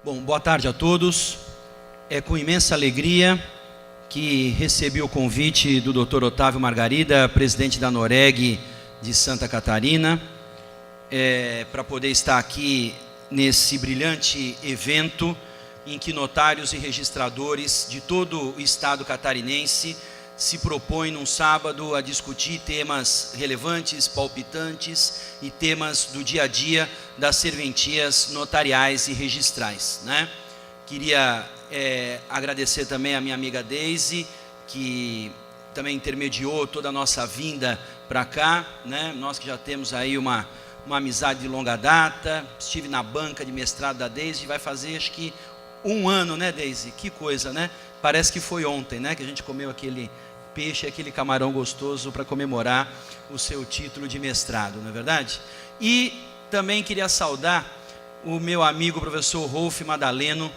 Bom, boa tarde a todos. É com imensa alegria que recebi o convite do Dr. Otávio Margarida, presidente da Noreg de Santa Catarina, para poder estar aqui nesse brilhante evento em que notários e registradores de todo o estado catarinense se propõem num sábado a discutir temas relevantes, palpitantes e temas do dia a dia das serventias notariais e registrais, né? Queria agradecer também a minha amiga Deise, que também intermediou toda a nossa vinda para cá, né? Nós que já temos aí uma amizade de longa data. Estive na banca de mestrado da Deise, vai fazer acho que 1 ano, né, Deise? Que coisa, né? Parece que foi ontem, né, que a gente comeu aquele peixe, aquele camarão gostoso para comemorar o seu título de mestrado, não é verdade? E também queria saudar o meu amigo professor Rolf Madaleno,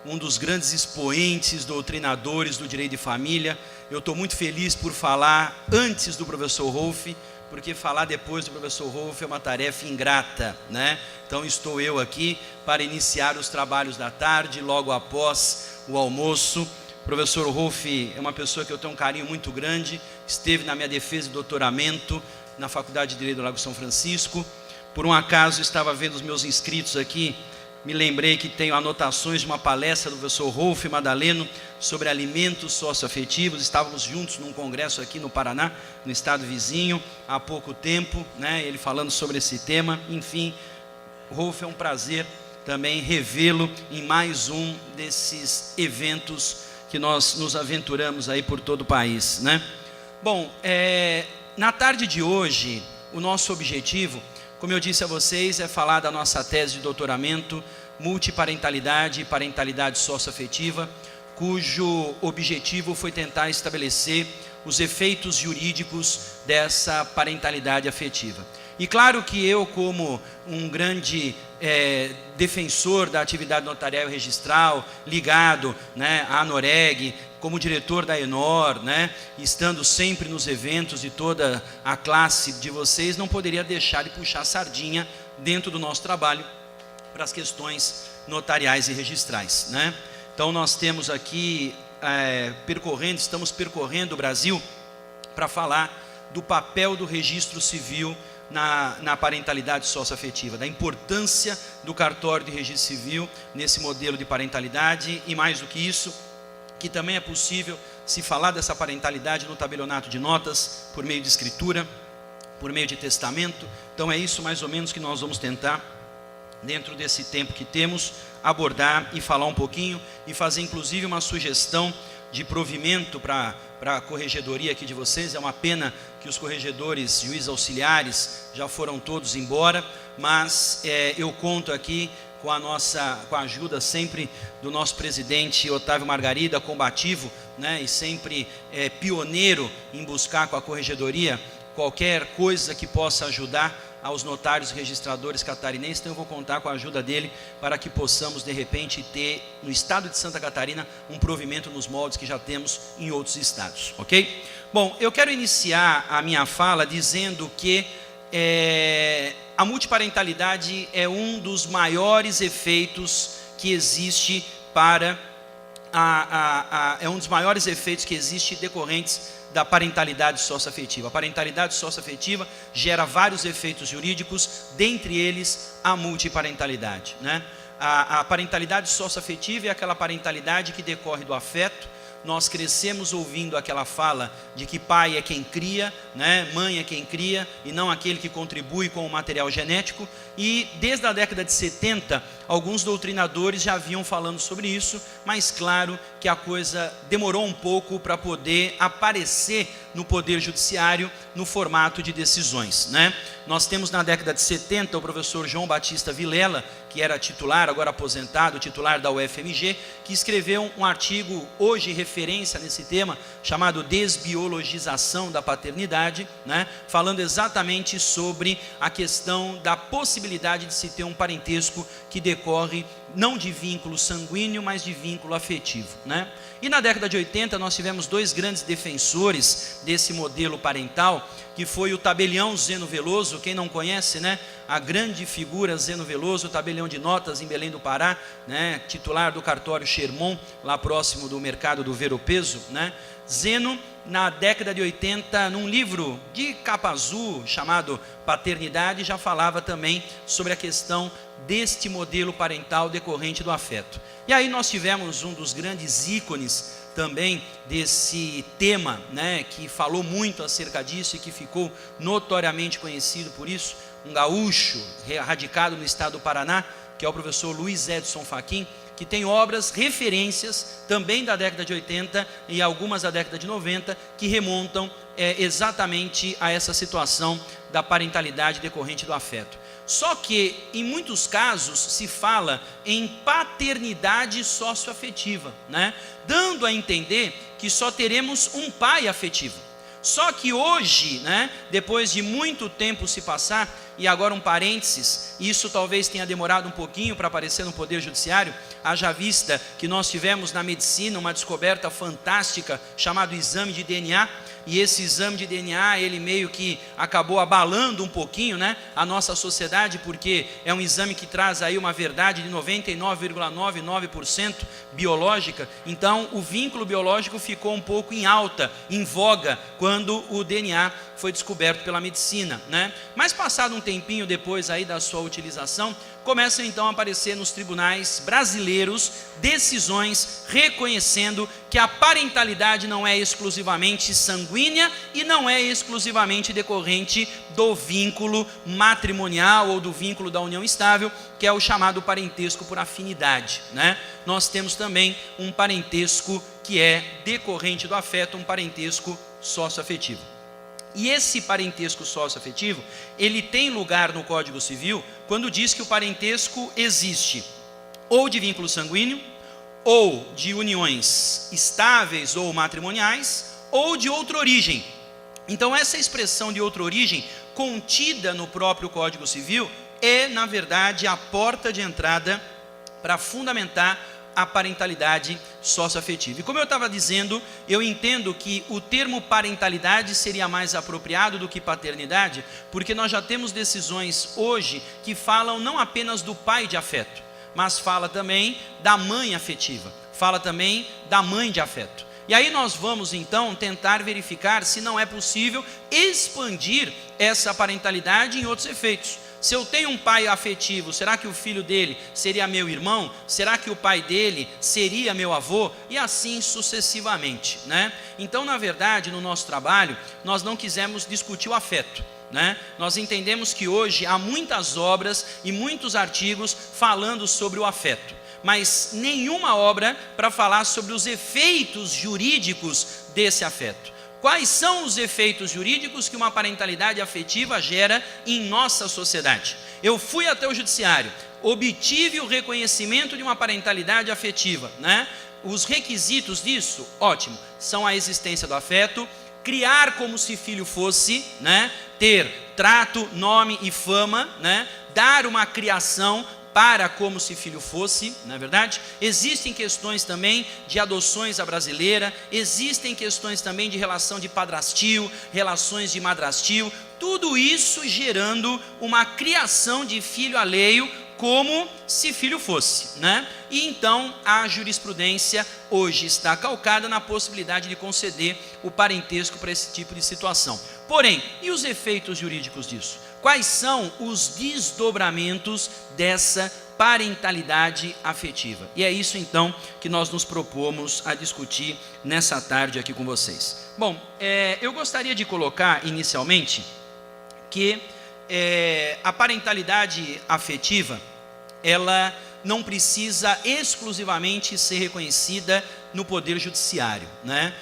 um dos grandes expoentes, doutrinadores do direito de família. Eu estou muito feliz por falar antes do professor Rolf, porque falar depois do professor Rolf é uma tarefa ingrata, né? Então estou eu aqui para iniciar os trabalhos da tarde, logo após o almoço. O professor Rolf é uma pessoa que eu tenho um carinho muito grande, esteve na minha defesa de doutoramento na Faculdade de Direito do Lago São Francisco. Por um acaso, estava vendo os meus inscritos aqui, me lembrei que tenho anotações de uma palestra do professor Rolf Madaleno sobre alimentos socioafetivos. Estávamos juntos num congresso aqui no Paraná, no estado vizinho, há pouco tempo, né? Ele falando sobre esse tema. Enfim, Rolf, é um prazer também revê-lo em mais um desses eventos que nós nos aventuramos aí por todo o país, né? Bom, na tarde de hoje, o nosso objetivo, como eu disse a vocês, é falar da nossa tese de doutoramento, multiparentalidade e parentalidade socioafetiva, cujo objetivo foi tentar estabelecer os efeitos jurídicos dessa parentalidade afetiva. E claro que eu, como um grande defensor da atividade notarial e registral, ligado, né, à Noreg, como diretor da ENOR, né, estando sempre nos eventos de toda a classe de vocês, não poderia deixar de puxar a sardinha dentro do nosso trabalho para as questões notariais e registrais, né? Então nós temos aqui, estamos percorrendo o Brasil para falar do papel do registro civil na parentalidade socioafetiva, da importância do cartório de registro civil nesse modelo de parentalidade, e mais do que isso, que também é possível se falar dessa parentalidade no tabelionato de notas, por meio de escritura, por meio de testamento. Então é isso mais ou menos que nós vamos tentar, dentro desse tempo que temos, abordar e falar um pouquinho, e fazer inclusive uma sugestão de provimento para a corregedoria aqui de vocês. É uma pena que os corregedores, juízes auxiliares, já foram todos embora, mas eu conto aqui com a ajuda sempre do nosso presidente Otávio Margarida, combativo, né, e sempre pioneiro em buscar com a corregedoria qualquer coisa que possa ajudar aos notários e registradores catarinenses. Então eu vou contar com a ajuda dele para que possamos de repente ter no estado de Santa Catarina um provimento nos moldes que já temos em outros estados, ok? Bom, eu quero iniciar a minha fala dizendo que a multiparentalidade é um dos maiores efeitos que existe é um dos maiores efeitos que existe decorrentes da parentalidade socioafetiva. A parentalidade socioafetiva gera vários efeitos jurídicos, dentre eles a multiparentalidade, né? A parentalidade socioafetiva é aquela parentalidade que decorre do afeto. Nós crescemos ouvindo aquela fala de que pai é quem cria, né? Mãe é quem cria, e não aquele que contribui com o material genético. E desde a década de 70, alguns doutrinadores já vinham falando sobre isso, mas claro que a coisa demorou um pouco para poder aparecer no Poder Judiciário no formato de decisões, né? Nós temos na década de 70 o professor João Batista Vilela, que era titular, agora aposentado, titular da UFMG, que escreveu um artigo, hoje referência nesse tema, chamado Desbiologização da Paternidade, né? Falando exatamente sobre a questão da possibilidade de se ter um parentesco que decorre não de vínculo sanguíneo, mas de vínculo afetivo, né? E na década de 80 nós tivemos dois grandes defensores desse modelo parental, que foi o tabelião Zeno Veloso. Quem não conhece, né? A grande figura Zeno Veloso, o tabelião de notas em Belém do Pará, né? Titular do cartório Sherman, lá próximo do mercado do Ver-o-Peso, né? Zeno, na década de 80, num livro de capa azul chamado Paternidade, já falava também sobre a questão deste modelo parental decorrente do afeto. E aí nós tivemos um dos grandes ícones também desse tema, né, que falou muito acerca disso e que ficou notoriamente conhecido por isso, um gaúcho radicado no estado do Paraná, que é o professor Luiz Edson Fachin, que tem obras, referências, também da década de 80 e algumas da década de 90, que remontam exatamente a essa situação da parentalidade decorrente do afeto. Só que, em muitos casos, se fala em paternidade socioafetiva, né? Dando a entender que só teremos um pai afetivo. Só que hoje, né, depois de muito tempo se passar, e agora um parênteses, isso talvez tenha demorado um pouquinho para aparecer no Poder Judiciário, haja vista que nós tivemos na medicina uma descoberta fantástica chamada exame de DNA, e esse exame de DNA, ele meio que acabou abalando um pouquinho, né, a nossa sociedade, porque é um exame que traz aí uma verdade de 99,99% biológica. Então o vínculo biológico ficou um pouco em alta, em voga, quando o DNA foi descoberto pela medicina, né? Mas passado um tempinho depois aí da sua utilização, começam então a aparecer nos tribunais brasileiros decisões reconhecendo que a parentalidade não é exclusivamente sanguínea e não é exclusivamente decorrente do vínculo matrimonial ou do vínculo da união estável, que é o chamado parentesco por afinidade, né? Nós temos também um parentesco que é decorrente do afeto, um parentesco socioafetivo. E esse parentesco socioafetivo, ele tem lugar no Código Civil quando diz que o parentesco existe ou de vínculo sanguíneo, ou de uniões estáveis ou matrimoniais, ou de outra origem. Então essa expressão de outra origem, contida no próprio Código Civil, é na verdade a porta de entrada para fundamentar a parentalidade socioafetiva. E como eu estava dizendo, eu entendo que o termo parentalidade seria mais apropriado do que paternidade, porque nós já temos decisões hoje que falam não apenas do pai de afeto, mas fala também da mãe afetiva, fala também da mãe de afeto. E aí nós vamos então tentar verificar se não é possível expandir essa parentalidade em outros efeitos. Se eu tenho um pai afetivo, será que o filho dele seria meu irmão? Será que o pai dele seria meu avô? E assim sucessivamente, né? Então, na verdade, no nosso trabalho, nós não quisemos discutir o afeto, né? Nós entendemos que hoje há muitas obras e muitos artigos falando sobre o afeto, mas nenhuma obra para falar sobre os efeitos jurídicos desse afeto. Quais são os efeitos jurídicos que uma parentalidade afetiva gera em nossa sociedade? Eu fui até o judiciário, obtive o reconhecimento de uma parentalidade afetiva, né? Os requisitos disso, ótimo, são a existência do afeto, criar como se filho fosse, né? Ter trato, nome e fama, né? Dar uma criação para como se filho fosse, não é verdade? Existem questões também de adoções à brasileira, existem questões também de relação de padrastio, relações de madrastio, tudo isso gerando uma criação de filho alheio como se filho fosse, né? E então a jurisprudência hoje está calcada na possibilidade de conceder o parentesco para esse tipo de situação. Porém, e os efeitos jurídicos disso? Quais são os desdobramentos dessa parentalidade afetiva? E é isso então que nós nos propomos a discutir nessa tarde aqui com vocês. Bom, eu gostaria de colocar inicialmente que a parentalidade afetiva, ela não precisa exclusivamente ser reconhecida no Poder Judiciário, né?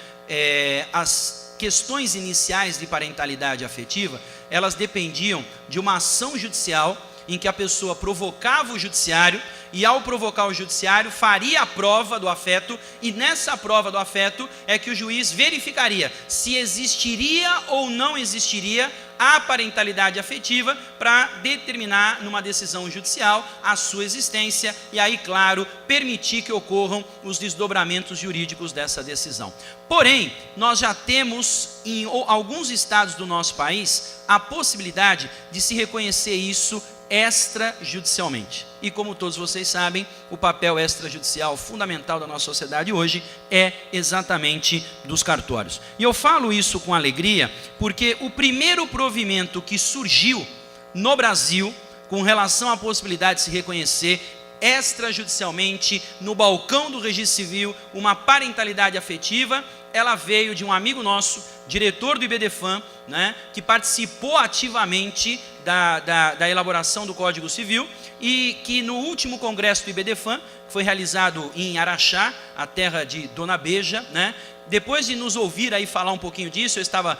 As questões iniciais de parentalidade afetiva, elas dependiam de uma ação judicial em que a pessoa provocava o judiciário e ao provocar o judiciário faria a prova do afeto, e nessa prova do afeto é que o juiz verificaria se existiria ou não existiria a parentalidade afetiva para determinar numa decisão judicial a sua existência e aí, claro, permitir que ocorram os desdobramentos jurídicos dessa decisão. Porém, nós já temos em alguns estados do nosso país a possibilidade de se reconhecer isso extrajudicialmente. E como todos vocês sabem, o papel extrajudicial fundamental da nossa sociedade hoje é exatamente dos cartórios. E eu falo isso com alegria porque o primeiro provimento que surgiu no Brasil com relação à possibilidade de se reconhecer extrajudicialmente no balcão do registro civil uma parentalidade afetiva, ela veio de um amigo nosso, diretor do IBDFAM, né, que participou ativamente da elaboração do Código Civil e que no último congresso do IBDFAM, que foi realizado em Araxá, a terra de Dona Beja, né, depois de nos ouvir aí falar um pouquinho disso, eu estava,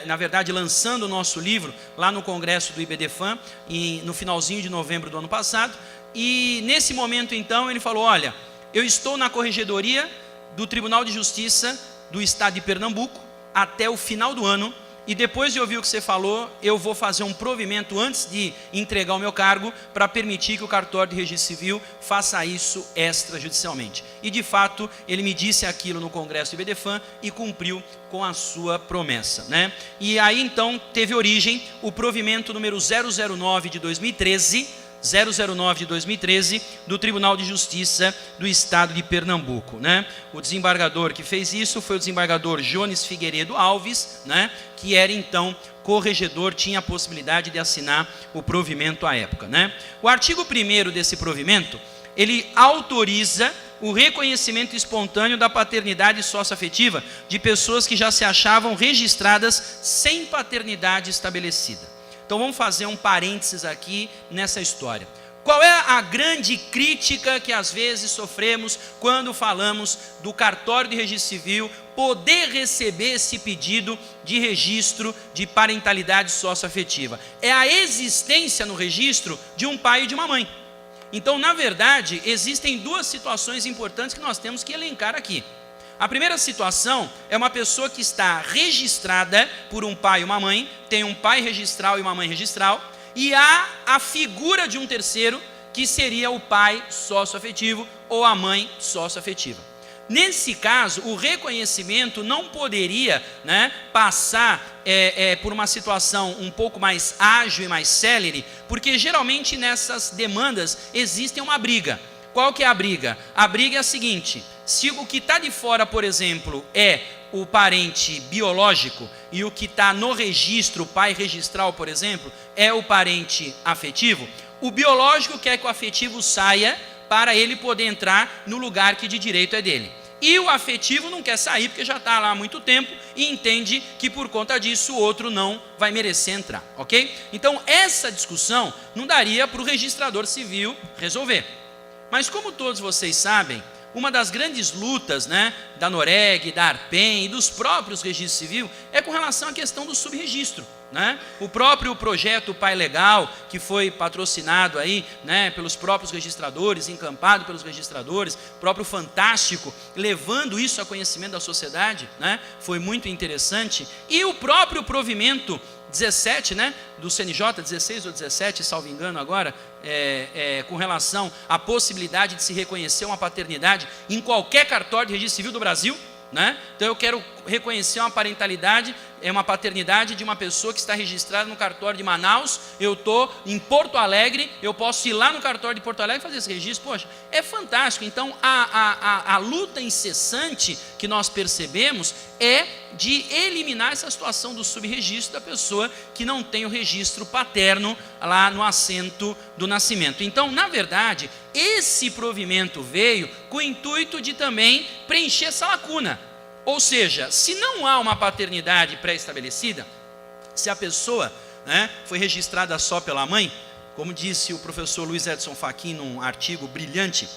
na verdade, lançando o nosso livro lá no congresso do IBDFAM, no finalzinho de novembro do ano passado, e nesse momento então ele falou, olha, eu estou na corregedoria do Tribunal de Justiça do Estado de Pernambuco até o final do ano, e depois de ouvir o que você falou, eu vou fazer um provimento antes de entregar o meu cargo para permitir que o cartório de registro civil faça isso extrajudicialmente. E de fato, ele me disse aquilo no congresso do IBDFAM e cumpriu com a sua promessa, né? E aí então teve origem o provimento número 009 de 2013, do Tribunal de Justiça do Estado de Pernambuco, né? O desembargador que fez isso foi o desembargador Jones Figueiredo Alves, né? Que era então corregedor, tinha a possibilidade de assinar o provimento à época, né? O artigo 1º desse provimento, ele autoriza o reconhecimento espontâneo da paternidade socioafetiva de pessoas que já se achavam registradas sem paternidade estabelecida. Então vamos fazer um parênteses aqui nessa história. Qual é a grande crítica que às vezes sofremos quando falamos do cartório de registro civil poder receber esse pedido de registro de parentalidade socioafetiva? É a existência no registro de um pai e de uma mãe. Então, na verdade, existem duas situações importantes que nós temos que elencar aqui. A primeira situação é uma pessoa que está registrada por um pai e uma mãe, tem um pai registral e uma mãe registral, e há a figura de um terceiro, que seria o pai socioafetivo ou a mãe socioafetiva. Nesse caso, o reconhecimento não poderia, passar por uma situação um pouco mais ágil e mais célere, porque geralmente nessas demandas existe uma briga. Qual que é a briga? A briga é a seguinte: se o que está de fora, por exemplo, é o parente biológico e o que está no registro, o pai registral, por exemplo, é o parente afetivo, o biológico quer que o afetivo saia para ele poder entrar no lugar que de direito é dele. E o afetivo não quer sair porque já está lá há muito tempo e entende que por conta disso o outro não vai merecer entrar, ok? Então essa discussão não daria para o registrador civil resolver. Mas como todos vocês sabem, uma das grandes lutas, da Noreg, da Arpen e dos próprios registros civil é com relação à questão do subregistro. O próprio projeto Pai Legal, que foi patrocinado aí, pelos próprios registradores, encampado pelos registradores, próprio Fantástico, levando isso a conhecimento da sociedade, foi muito interessante. E o próprio provimento 17, do CNJ, 16 ou 17, salvo engano agora, com relação à possibilidade de se reconhecer uma paternidade em qualquer cartório de registro civil do Brasil, Então eu quero reconhecer uma parentalidade, uma paternidade de uma pessoa que está registrada no cartório de Manaus, eu estou em Porto Alegre, eu posso ir lá no cartório de Porto Alegre e fazer esse registro. Poxa, é fantástico. Então a luta incessante que nós percebemos é de eliminar essa situação do subregistro da pessoa que não tem o registro paterno lá no assento do nascimento. Então, na verdade, esse provimento veio com o intuito de também preencher essa lacuna. Ou seja, se não há uma paternidade pré-estabelecida, se a pessoa foi registrada só pela mãe, como disse o professor Luiz Edson Fachin num artigo brilhante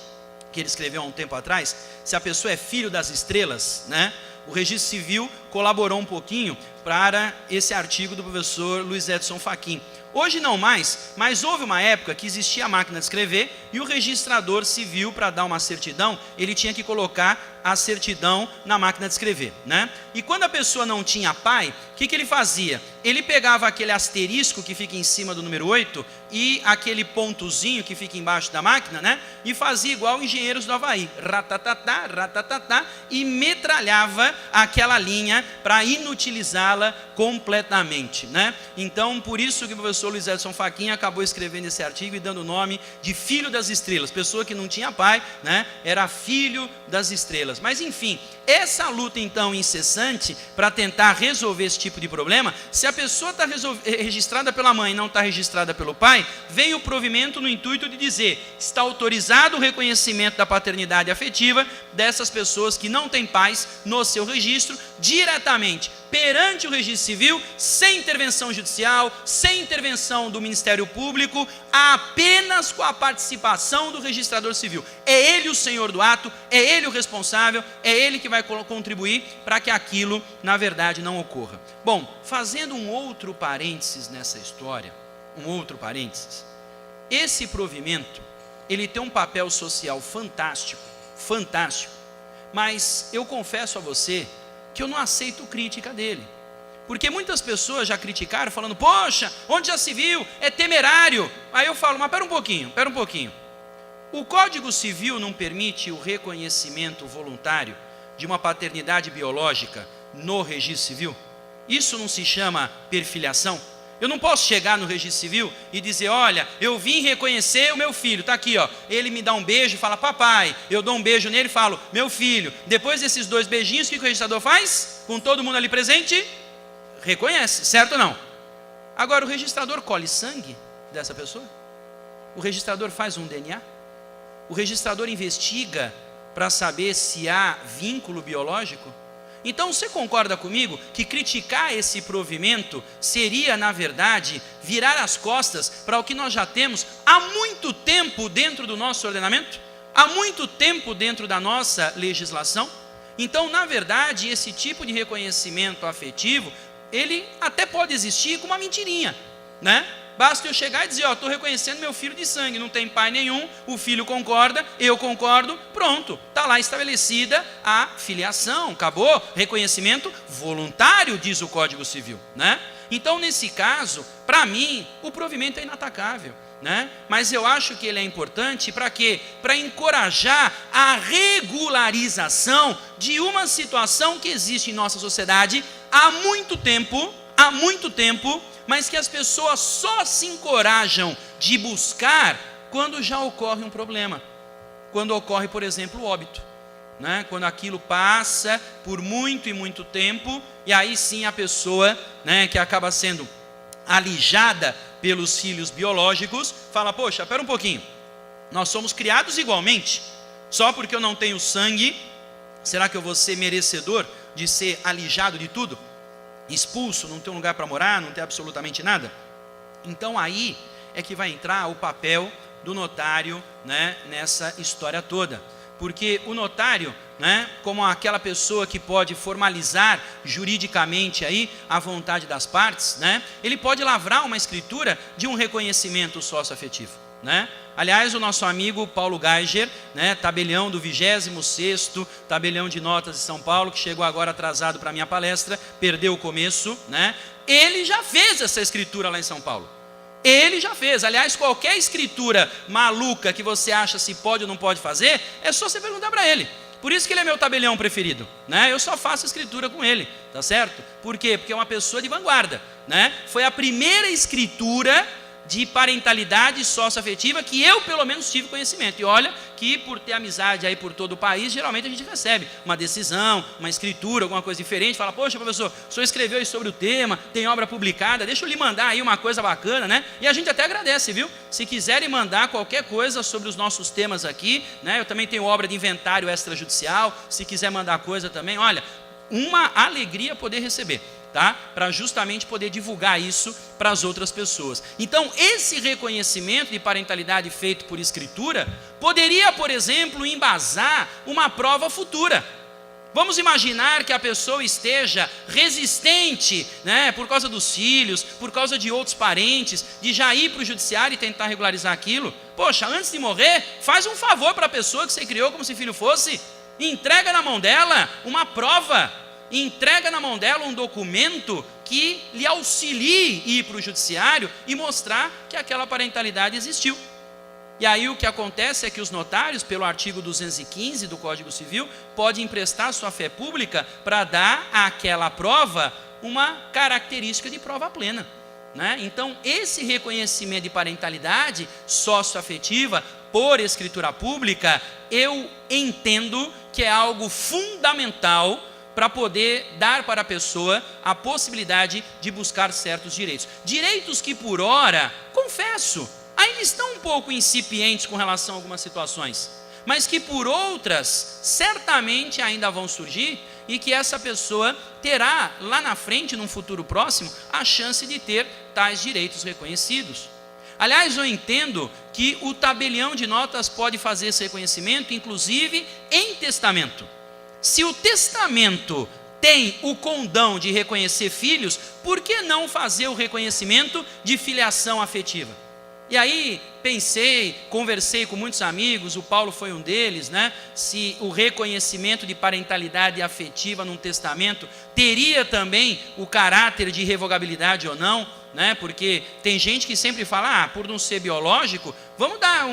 que ele escreveu há um tempo atrás, se a pessoa é filho das estrelas, o registro civil colaborou um pouquinho para esse artigo do professor Luiz Edson Fachin. Hoje não mais, mas houve uma época que existia a máquina de escrever, e o registrador civil, para dar uma certidão, ele tinha que colocar a certidão na máquina de escrever, né? E quando a pessoa não tinha pai, o que ele fazia? Ele pegava aquele asterisco que fica em cima do número 8 e aquele pontozinho que fica embaixo da máquina, né? E fazia igual engenheiros do Havaí, ratatatá, ratatatá, e metralhava aquela linha para inutilizá-la completamente, né? Então, por isso que o professor Luiz Edson Fachin acabou escrevendo esse artigo e dando o nome de Filho das Estrelas. Pessoa que não tinha pai, né? Era filho das estrelas. Mas enfim, essa luta então incessante para tentar resolver esse tipo de problema, se a pessoa está registrada pela mãe e não está registrada pelo pai, vem o provimento no intuito de dizer: está autorizado o reconhecimento da paternidade afetiva dessas pessoas que não têm pais no seu registro, diretamente perante o registro civil, sem intervenção judicial, sem intervenção do Ministério Público, apenas com a participação do registrador civil. É ele o senhor do ato, é ele o responsável, é ele que vai contribuir para que aquilo, na verdade, não ocorra. Bom, fazendo um outro parênteses nessa história, esse provimento, ele tem um papel social fantástico, mas eu confesso a você que eu não aceito crítica dele, porque muitas pessoas já criticaram, falando: poxa, onde já se viu, é temerário. Aí eu falo: mas pera um pouquinho, o Código Civil não permite o reconhecimento voluntário de uma paternidade biológica no registro civil? Isso não se chama perfiliação? Eu não posso chegar no registro civil e dizer: olha, eu vim reconhecer o meu filho, está aqui, ó. Ele me dá um beijo e fala: papai. Eu dou um beijo nele e falo: meu filho. Depois desses 2 beijinhos, o que o registrador faz? Com todo mundo ali presente, reconhece, certo ou não? Agora, o registrador colhe sangue dessa pessoa? O registrador faz um DNA? O registrador investiga para saber se há vínculo biológico? Então, você concorda comigo que criticar esse provimento seria, na verdade, virar as costas para o que nós já temos há muito tempo dentro do nosso ordenamento? Há muito tempo dentro da nossa legislação? Então, na verdade, esse tipo de reconhecimento afetivo, ele até pode existir com uma mentirinha, né? Basta eu chegar e dizer: ó, estou reconhecendo meu filho de sangue, não tem pai nenhum, o filho concorda, eu concordo, pronto, está lá estabelecida a filiação, acabou, reconhecimento voluntário, diz o Código Civil, né? Então, nesse caso, para mim, o provimento é inatacável, né? Mas eu acho que ele é importante para quê? Para encorajar a regularização de uma situação que existe em nossa sociedade há muito tempo, mas que as pessoas só se encorajam de buscar quando já ocorre um problema. Quando ocorre, por exemplo, o óbito, né? Quando aquilo passa por muito e muito tempo, e aí sim a pessoa, né, que acaba sendo alijada pelos filhos biológicos, fala: poxa, espera um pouquinho, nós somos criados igualmente, só porque eu não tenho sangue, será que eu vou ser merecedor de ser alijado de tudo? Expulso, não ter um lugar para morar, não ter absolutamente nada? Então aí é que vai entrar o papel do notário, né, nessa história toda. Porque o notário, né, como aquela pessoa que pode formalizar juridicamente aí a vontade das partes, né, ele pode lavrar uma escritura de um reconhecimento socioafetivo, né? Aliás, o nosso amigo Paulo Geiger, né, tabelião do 26º tabelião de notas de São Paulo, que chegou agora atrasado para a minha palestra, perdeu o começo, né? Ele já fez essa escritura lá em São Paulo. Ele já fez. Aliás, qualquer escritura maluca que você acha se pode ou não pode fazer, é só você perguntar para ele. Por isso que ele é meu tabelião preferido, né? Eu só faço escritura com ele, tá certo? Por quê? Porque é uma pessoa de vanguarda, né? Foi a primeira escritura de parentalidade socioafetiva que eu pelo menos tive conhecimento. E olha que por ter amizade aí por todo o país, geralmente a gente recebe uma decisão, uma escritura, alguma coisa diferente, fala: poxa, professor, o senhor escreveu aí sobre o tema, tem obra publicada, deixa eu lhe mandar aí uma coisa bacana, né? E a gente até agradece, viu? Se quiserem mandar qualquer coisa sobre os nossos temas aqui, né? Eu também tenho obra de inventário extrajudicial, se quiser mandar coisa também, olha, uma alegria poder receber, tá? Para justamente poder divulgar isso para as outras pessoas. Então, esse reconhecimento de parentalidade feito por escritura poderia, por exemplo, embasar uma prova futura. Vamos imaginar que a pessoa esteja resistente, né, por causa dos filhos, por causa de outros parentes, de já ir para o judiciário e tentar regularizar aquilo. Poxa, antes de morrer, faz um favor para a pessoa que você criou como se filho fosse. Entrega na mão dela uma prova. Entrega na mão dela um documento que lhe auxilie ir para o judiciário e mostrar que aquela parentalidade existiu. E aí o que acontece é que os notários, pelo artigo 215 do Código Civil, podem emprestar sua fé pública para dar àquela prova uma característica de prova plena, né? Então, esse reconhecimento de parentalidade socioafetiva por escritura pública, eu entendo que é algo fundamental para poder dar para a pessoa a possibilidade de buscar certos direitos. Direitos que, por ora, confesso, ainda estão um pouco incipientes com relação a algumas situações, mas que por outras, certamente ainda vão surgir e que essa pessoa terá lá na frente, num futuro próximo, a chance de ter tais direitos reconhecidos. Aliás, eu entendo que o tabelião de notas pode fazer esse reconhecimento, inclusive em testamento. Se o testamento tem o condão de reconhecer filhos, por que não fazer o reconhecimento de filiação afetiva? E aí pensei, conversei com muitos amigos, o Paulo foi um deles, né? Se o reconhecimento de parentalidade afetiva num testamento teria também o caráter de irrevogabilidade ou não, né? Porque tem gente que sempre fala, por não ser biológico, vamos dar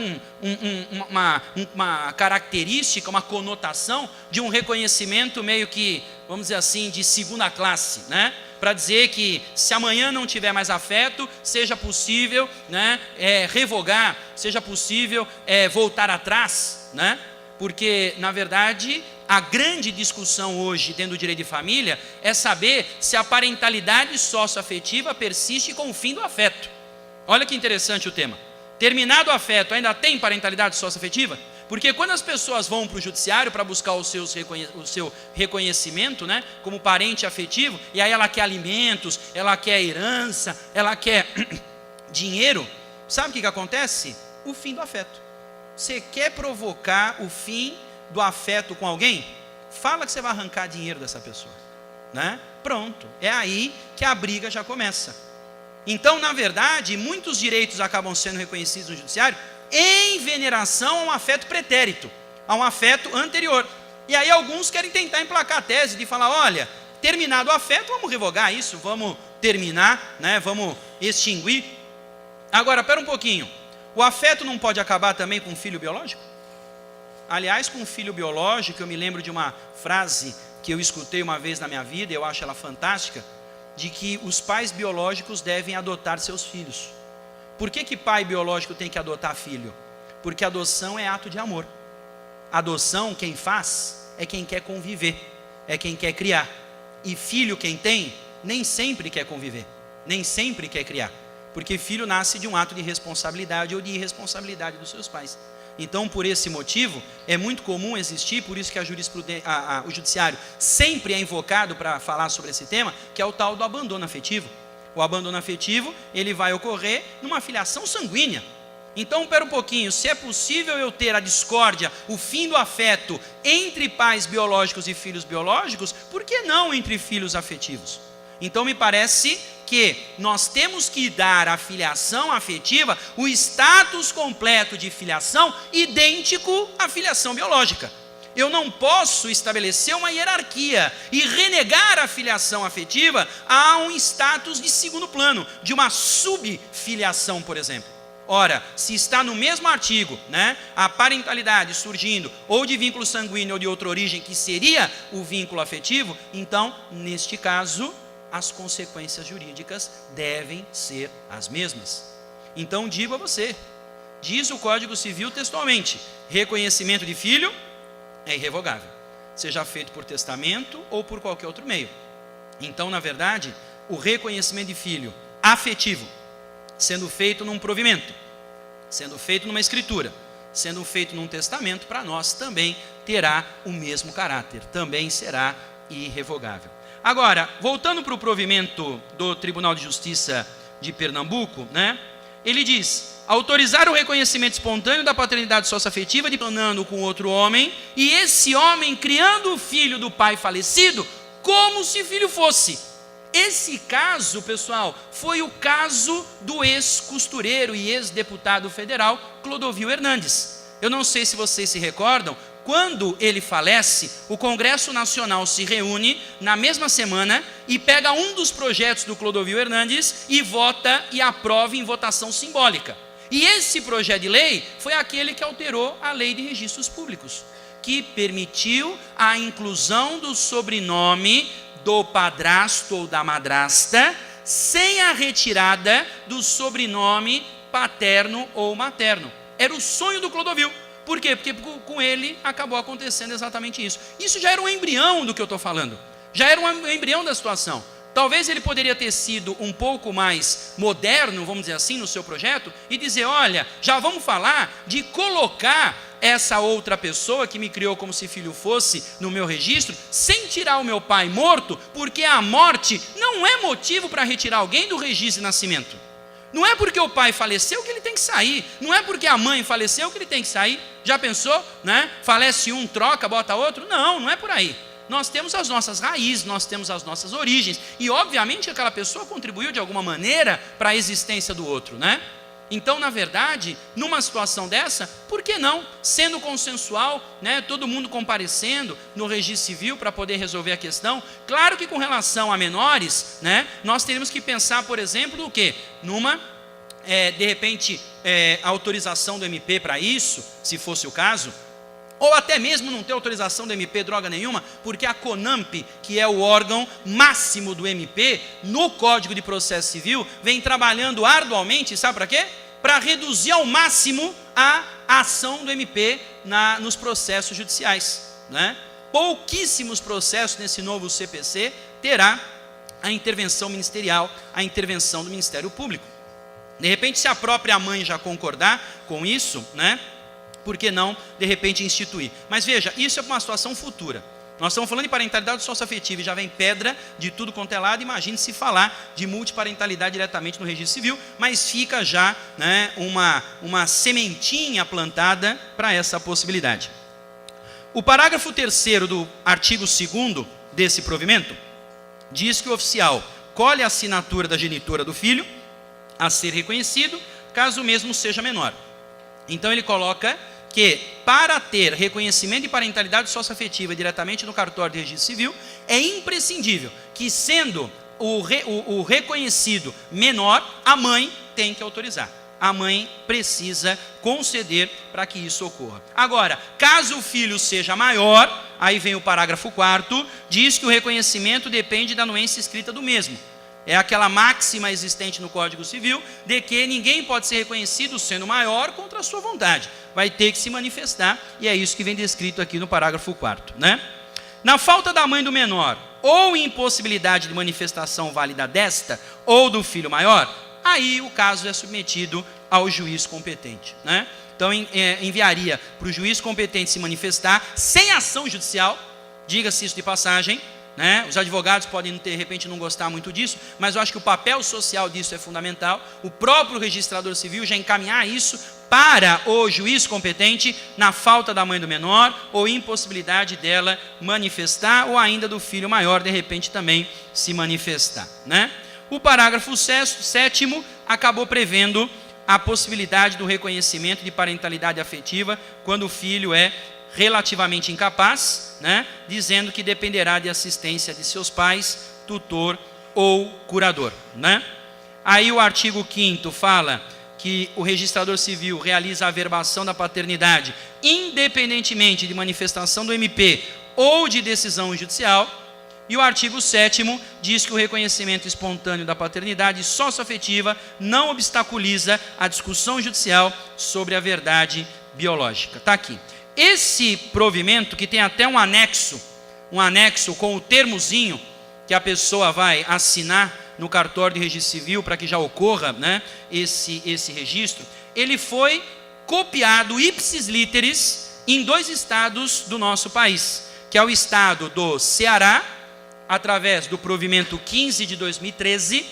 uma característica, uma conotação de um reconhecimento meio que, vamos dizer assim, de segunda classe, né? Para dizer que se amanhã não tiver mais afeto, seja possível, né, revogar, seja possível voltar atrás, né? Porque, na verdade, a grande discussão hoje dentro do direito de família é saber se a parentalidade socioafetiva persiste com o fim do afeto. Olha que interessante o tema. Terminado o afeto, ainda tem parentalidade socioafetiva? Porque quando as pessoas vão para o judiciário para buscar o seu reconhecimento, né, como parente afetivo, e aí ela quer alimentos, ela quer herança, ela quer dinheiro, sabe o que acontece? O fim do afeto. Você quer provocar o fim do afeto com alguém? Fala que você vai arrancar dinheiro dessa pessoa, né? Pronto, é aí que a briga já começa. Então, na verdade, muitos direitos acabam sendo reconhecidos no judiciário em veneração a um afeto pretérito, a um afeto anterior. E aí alguns querem tentar emplacar a tese de falar, olha, terminado o afeto, vamos revogar isso, vamos terminar, né, vamos extinguir. Agora, espera um pouquinho, o afeto não pode acabar também com o filho biológico? Aliás, com o filho biológico, eu me lembro de uma frase que eu escutei uma vez na minha vida, eu acho ela fantástica, de que os pais biológicos devem adotar seus filhos. Por que pai biológico tem que adotar filho? Porque adoção é ato de amor. Adoção, quem faz, é quem quer conviver, é quem quer criar. E filho, quem tem, nem sempre quer conviver, nem sempre quer criar. Porque filho nasce de um ato de responsabilidade ou de irresponsabilidade dos seus pais. Então, por esse motivo, é muito comum existir, por isso que o judiciário sempre é invocado para falar sobre esse tema, que é o tal do abandono afetivo. O abandono afetivo, ele vai ocorrer numa filiação sanguínea. Então, espera um pouquinho, se é possível eu ter a discórdia, o fim do afeto entre pais biológicos e filhos biológicos, por que não entre filhos afetivos? Então, me parece que nós temos que dar à filiação afetiva o status completo de filiação idêntico à filiação biológica. Eu não posso estabelecer uma hierarquia e renegar a filiação afetiva a um status de segundo plano, de uma subfiliação, por exemplo. Ora, se está no mesmo artigo, né, a parentalidade surgindo ou de vínculo sanguíneo ou de outra origem, que seria o vínculo afetivo, então, neste caso, as consequências jurídicas devem ser as mesmas. Então, digo a você, diz o Código Civil textualmente, reconhecimento de filho é irrevogável, seja feito por testamento ou por qualquer outro meio. Então, na verdade, o reconhecimento de filho afetivo, sendo feito num provimento, sendo feito numa escritura, sendo feito num testamento, para nós também terá o mesmo caráter, também será irrevogável. Agora, voltando para o provimento do Tribunal de Justiça de Pernambuco, né, ele diz: autorizar o reconhecimento espontâneo da paternidade socioafetiva de planando com outro homem, e esse homem criando o filho do pai falecido como se filho fosse, esse caso, pessoal, foi o caso do ex-costureiro e ex-deputado federal Clodovil Hernandes. Eu não sei se vocês se recordam, quando ele falece, o Congresso Nacional se reúne na mesma semana e pega um dos projetos do Clodovil Hernandes e vota e aprova em votação simbólica. E esse projeto de lei foi aquele que alterou a lei de registros públicos, que permitiu a inclusão do sobrenome do padrasto ou da madrasta, sem a retirada do sobrenome paterno ou materno. Era o sonho do Clodovil. Por quê? Porque com ele acabou acontecendo exatamente isso. Isso já era um embrião do que eu estou falando. Já era um embrião da situação. Talvez ele poderia ter sido um pouco mais moderno, vamos dizer assim, no seu projeto, e dizer, olha, já vamos falar de colocar essa outra pessoa que me criou como se filho fosse no meu registro, sem tirar o meu pai morto, porque a morte não é motivo para retirar alguém do registro de nascimento. Não é porque o pai faleceu que ele tem que sair, não é porque a mãe faleceu que ele tem que sair. Já pensou, né? Falece um, troca, bota outro? Não, não é por aí. Nós temos as nossas raízes, nós temos as nossas origens, e obviamente aquela pessoa contribuiu de alguma maneira para a existência do outro, né? Então, na verdade, numa situação dessa, por que não? Sendo consensual, né, todo mundo comparecendo no registro civil para poder resolver a questão. Claro que com relação a menores, né, nós teríamos que pensar, por exemplo, no quê? Numa, de repente, autorização do MP para isso, se fosse o caso, ou até mesmo não ter autorização do MP droga nenhuma, porque a CONAMP, que é o órgão máximo do MP, no Código de Processo Civil, vem trabalhando arduamente, sabe para quê? Para reduzir ao máximo a ação do MP nos processos judiciais, né? Pouquíssimos processos nesse novo CPC terá a intervenção ministerial, a intervenção do Ministério Público. De repente, se a própria mãe já concordar com isso, né? Por que não, de repente, instituir? Mas veja, isso é uma situação futura. Nós estamos falando de parentalidade socioafetiva e já vem pedra de tudo quanto é lado. Imagine se falar de multiparentalidade diretamente no registro civil, mas fica já, né, uma sementinha plantada para essa possibilidade. O parágrafo 3º do artigo 2º desse provimento diz que o oficial colhe a assinatura da genitora do filho a ser reconhecido, caso o mesmo seja menor. Então ele coloca que para ter reconhecimento de parentalidade socioafetiva diretamente no cartório de registro civil, é imprescindível que, sendo o reconhecido menor, a mãe tem que autorizar. A mãe precisa conceder para que isso ocorra. Agora, caso o filho seja maior, aí vem o parágrafo 4º, diz que o reconhecimento depende da anuência escrita do mesmo. É aquela máxima existente no Código Civil de que ninguém pode ser reconhecido sendo maior contra a sua vontade. Vai ter que se manifestar, e é isso que vem descrito aqui no parágrafo 4º, né? Na falta da mãe do menor, ou impossibilidade de manifestação válida desta, ou do filho maior, aí o caso é submetido ao juiz competente, né? Então enviaria para o juiz competente se manifestar, sem ação judicial, diga-se isso de passagem, né? Os advogados podem, de repente, não gostar muito disso, mas eu acho que o papel social disso é fundamental. O próprio registrador civil já encaminhar isso para o juiz competente na falta da mãe do menor ou impossibilidade dela manifestar, ou ainda do filho maior, de repente, também se manifestar, né? O parágrafo 7º acabou prevendo a possibilidade do reconhecimento de parentalidade afetiva quando o filho é relativamente incapaz, né, dizendo que dependerá de assistência de seus pais, tutor ou curador, né? Aí o artigo 5º fala que o registrador civil realiza a averbação da paternidade independentemente de manifestação do MP ou de decisão judicial, e o artigo 7º diz que o reconhecimento espontâneo da paternidade socioafetiva não obstaculiza a discussão judicial sobre a verdade biológica. Está aqui. Esse provimento, que tem até um anexo com o termozinho que a pessoa vai assinar no cartório de registro civil para que já ocorra, né, esse registro, ele foi copiado ipsis literis em 2 estados do nosso país, que é o estado do Ceará, através do provimento 15 de 2013,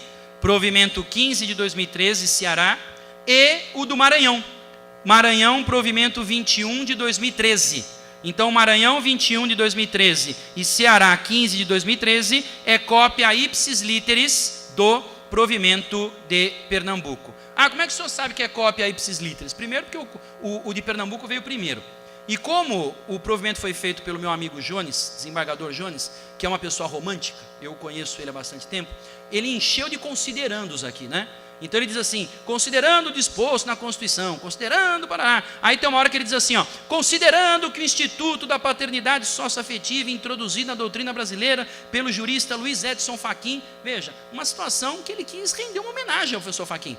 Ceará, e o do Maranhão, provimento 21 de 2013. Então, Maranhão 21 de 2013 e Ceará 15 de 2013 é cópia ipsis literis do provimento de Pernambuco. Como é que o senhor sabe que é cópia ipsis literis? Primeiro porque o de Pernambuco veio primeiro. E como o provimento foi feito pelo meu amigo Jones, desembargador Jones, que é uma pessoa romântica, eu conheço ele há bastante tempo, ele encheu de considerandos aqui, né? Então ele diz assim, considerando o disposto na Constituição, considerando para... Aí tem uma hora que ele diz assim, considerando que o Instituto da Paternidade Socioafetiva introduzido na doutrina brasileira pelo jurista Luiz Edson Fachin, veja, uma situação que ele quis render uma homenagem ao professor Fachin.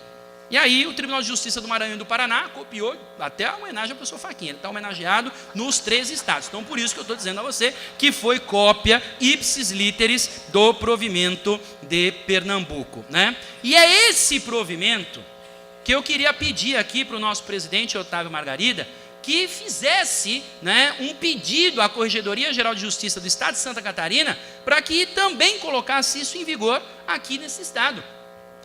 E aí o Tribunal de Justiça do Maranhão e do Paraná copiou até a homenagem ao professor Fachin. Ele está homenageado nos 3 estados. Então por isso que eu estou dizendo a você que foi cópia ipsis literis do provimento de Pernambuco, né? E é esse provimento que eu queria pedir aqui para o nosso presidente Otávio Margarida, que fizesse, né, um pedido à Corregedoria Geral de Justiça do Estado de Santa Catarina, para que também colocasse isso em vigor aqui nesse estado,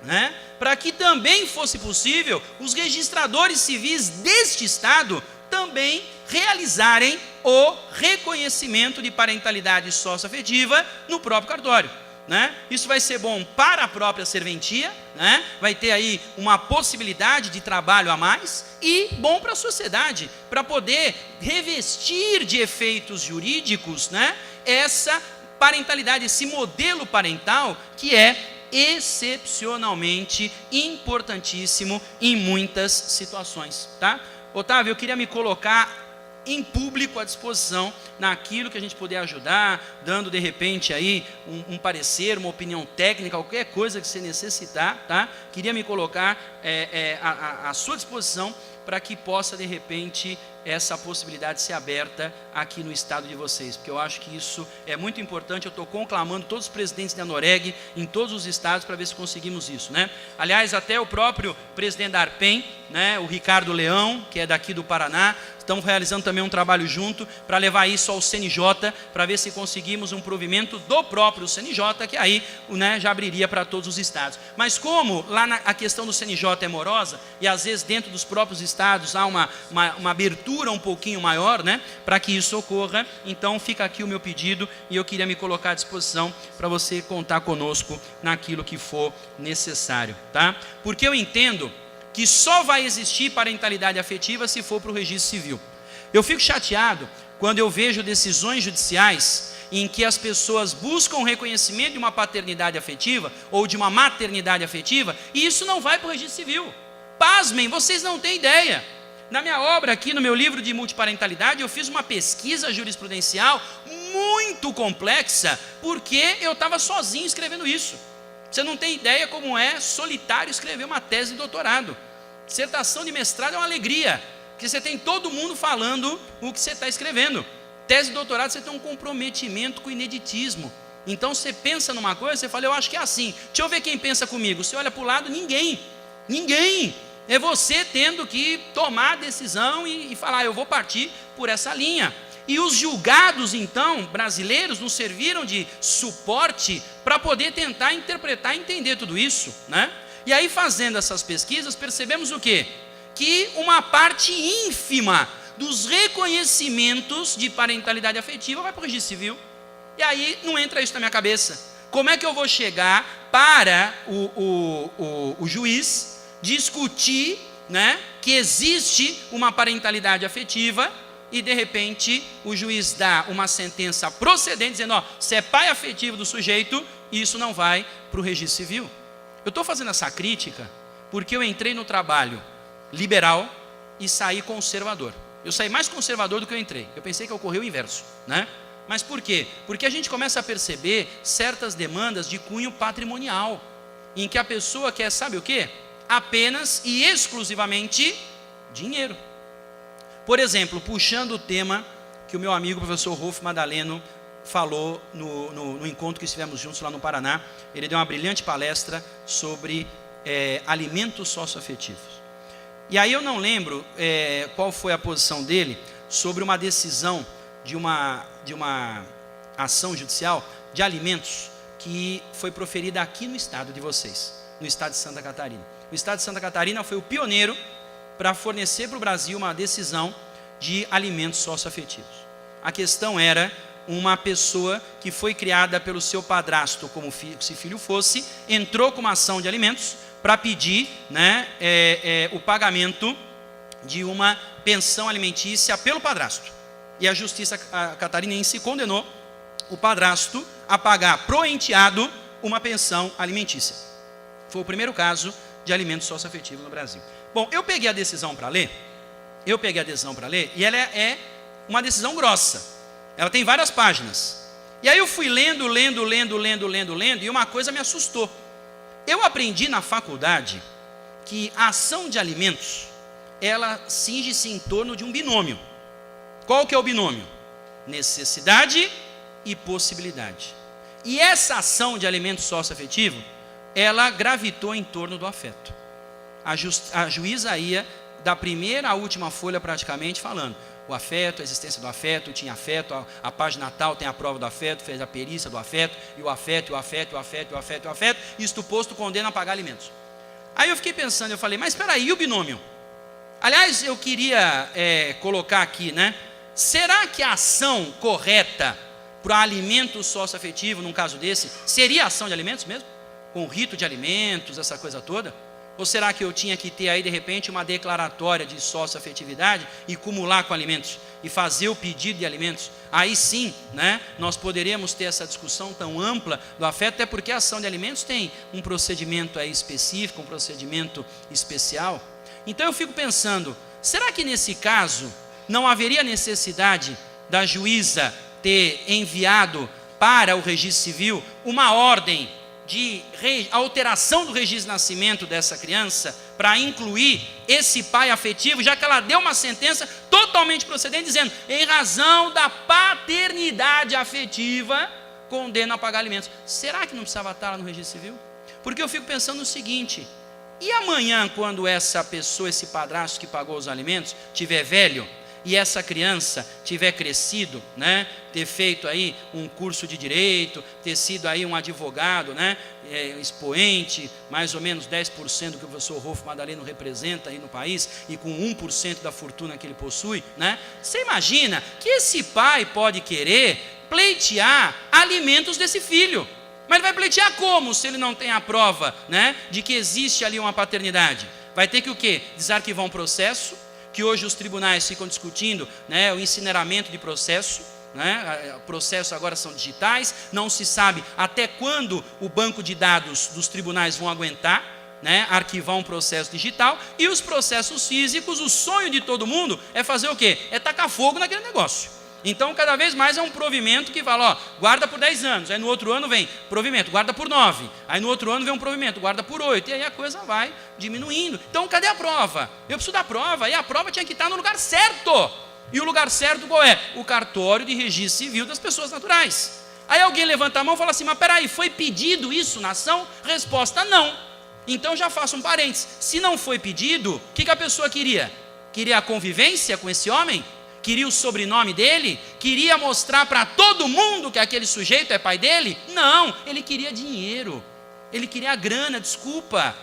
né? Para que também fosse possível os registradores civis deste estado também realizarem o reconhecimento de parentalidade socioafetiva no próprio cartório, né? Isso vai ser bom para a própria serventia, né? Vai ter aí uma possibilidade de trabalho a mais e bom para a sociedade, para poder revestir de efeitos jurídicos, né, essa parentalidade, esse modelo parental que é excepcionalmente importantíssimo em muitas situações, tá? Otávio, eu queria me colocar em público à disposição naquilo que a gente puder ajudar, dando de repente aí um parecer, uma opinião técnica, qualquer coisa que você necessitar, tá? Queria me colocar à sua disposição para que possa de repente essa possibilidade ser aberta aqui no estado de vocês, porque eu acho que isso é muito importante. Eu estou conclamando todos os presidentes da Noreg em todos os estados para ver se conseguimos isso, né? Aliás, até o próprio presidente da Arpen, né, o Ricardo Leão, que é daqui do Paraná, estamos realizando também um trabalho junto para levar isso ao CNJ, para ver se conseguimos um provimento do próprio CNJ, que aí, né, já abriria para todos os estados. Mas como lá a questão do CNJ é morosa, e às vezes dentro dos próprios estados há uma abertura um pouquinho maior, né, para que isso ocorra, então fica aqui o meu pedido e eu queria me colocar à disposição para você contar conosco naquilo que for necessário, tá? Porque eu entendo que só vai existir parentalidade afetiva se for para o registro civil. Eu fico chateado quando eu vejo decisões judiciais em que as pessoas buscam o reconhecimento de uma paternidade afetiva ou de uma maternidade afetiva e isso não vai para o registro civil. Pasmem, vocês não têm ideia. Na minha obra aqui, no meu livro de multiparentalidade, eu fiz uma pesquisa jurisprudencial muito complexa, porque eu estava sozinho escrevendo isso. Você não tem ideia como é solitário escrever uma tese de doutorado. Dissertação de mestrado é uma alegria, porque você tem todo mundo falando o que você está escrevendo. Tese de doutorado, você tem um comprometimento com o ineditismo. Então você pensa numa coisa, você fala, eu acho que é assim. Deixa eu ver quem pensa comigo. Você olha para o lado, ninguém. É você tendo que tomar a decisão e falar, eu vou partir por essa linha. E os julgados, então, brasileiros, nos serviram de suporte para poder tentar interpretar e entender tudo isso, né? E aí, fazendo essas pesquisas, percebemos o quê? Que uma parte ínfima dos reconhecimentos de parentalidade afetiva vai para o registro civil. E aí, não entra isso na minha cabeça. Como é que eu vou chegar para o juiz discutir, né, que existe uma parentalidade afetiva e de repente o juiz dá uma sentença procedente dizendo, se é pai afetivo do sujeito, isso não vai para o registro civil. Eu estou fazendo essa crítica porque eu entrei no trabalho liberal e saí conservador. Eu saí mais conservador do que eu entrei. Eu pensei que ocorreu o inverso, né? Mas por quê? Porque a gente começa a perceber certas demandas de cunho patrimonial, em que a pessoa quer, sabe o quê? Apenas e exclusivamente dinheiro. Por exemplo, puxando o tema que o meu amigo, o professor Rolf Madaleno, falou no encontro que estivemos juntos lá no Paraná. Ele deu uma brilhante palestra sobre alimentos socioafetivos. E aí eu não lembro qual foi a posição dele sobre uma decisão de uma ação judicial de alimentos que foi proferida aqui no estado de vocês, no estado de Santa Catarina. O estado de Santa Catarina foi o pioneiro para fornecer para o Brasil uma decisão de alimentos socioafetivos. A questão era uma pessoa que foi criada pelo seu padrasto como se filho fosse, entrou com uma ação de alimentos para pedir, né, o pagamento de uma pensão alimentícia pelo padrasto. E a justiça catarinense condenou o padrasto a pagar pro enteado uma pensão alimentícia. Foi o primeiro caso de alimento socioafetivo no Brasil. Bom, eu peguei a decisão para ler, e ela é uma decisão grossa. Ela tem várias páginas. E aí eu fui lendo, e uma coisa me assustou. Eu aprendi na faculdade que a ação de alimentos, ela cinge-se em torno de um binômio. Qual que é o binômio? Necessidade e possibilidade. E essa ação de alimento socioafetivo, ela gravitou em torno do afeto. A juíza ia da primeira à última folha praticamente falando: o afeto, a existência do afeto, tinha afeto, a página tal tem a prova do afeto, fez a perícia do afeto, e o afeto, isto posto condena a pagar alimentos. Aí eu fiquei pensando, eu falei, mas espera aí, e o binômio? Aliás, eu queria colocar aqui, né? Será que a ação correta para alimento socioafetivo, num caso desse, seria ação de alimentos mesmo? Com rito de alimentos, essa coisa toda? Ou será que eu tinha que ter aí, de repente, uma declaratória de socioafetividade e cumular com alimentos? E fazer o pedido de alimentos? Aí sim, né, nós poderíamos ter essa discussão tão ampla do afeto, até porque a ação de alimentos tem um procedimento aí específico, um procedimento especial. Então eu fico pensando, será que nesse caso não haveria necessidade da juíza ter enviado para o registro civil uma ordem de alteração do registro de nascimento dessa criança, para incluir esse pai afetivo, já que ela deu uma sentença totalmente procedente, dizendo, em razão da paternidade afetiva, condena a pagar alimentos. Será que não precisava estar lá no registro civil? Porque eu fico pensando no seguinte, e amanhã, quando essa pessoa, esse padrasto que pagou os alimentos, tiver velho, e essa criança tiver crescido, né, ter feito aí um curso de direito, ter sido aí um advogado, né, expoente, mais ou menos 10% do que o professor Rolfo Madaleno representa aí no país, e com 1% da fortuna que ele possui, né, você imagina que esse pai pode querer pleitear alimentos desse filho, mas ele vai pleitear como, se ele não tem a prova, né, de que existe ali uma paternidade? Vai ter que o quê? Desarquivar um processo, que hoje os tribunais ficam discutindo, né, o incineramento de processo, né, processos agora são digitais, não se sabe até quando o banco de dados dos tribunais vão aguentar, né, arquivar um processo digital, e os processos físicos, o sonho de todo mundo é fazer o quê? É tacar fogo naquele negócio. Então cada vez mais é um provimento que fala, ó, guarda por 10 anos, aí no outro ano vem provimento, guarda por 9, aí no outro ano vem um provimento, guarda por 8, e aí a coisa vai diminuindo. Então cadê a prova? Eu preciso da prova, e a prova tinha que estar no lugar certo. E o lugar certo qual é? O cartório de registro civil das pessoas naturais. Aí alguém levanta a mão e fala assim, mas peraí, foi pedido isso na ação? Resposta, não. Então já faço um parênteses, se não foi pedido, o que a pessoa queria? Queria a convivência com esse homem? Queria o sobrenome dele? Queria mostrar para todo mundo que aquele sujeito é pai dele? Não, ele queria dinheiro, ele queria a grana, desculpa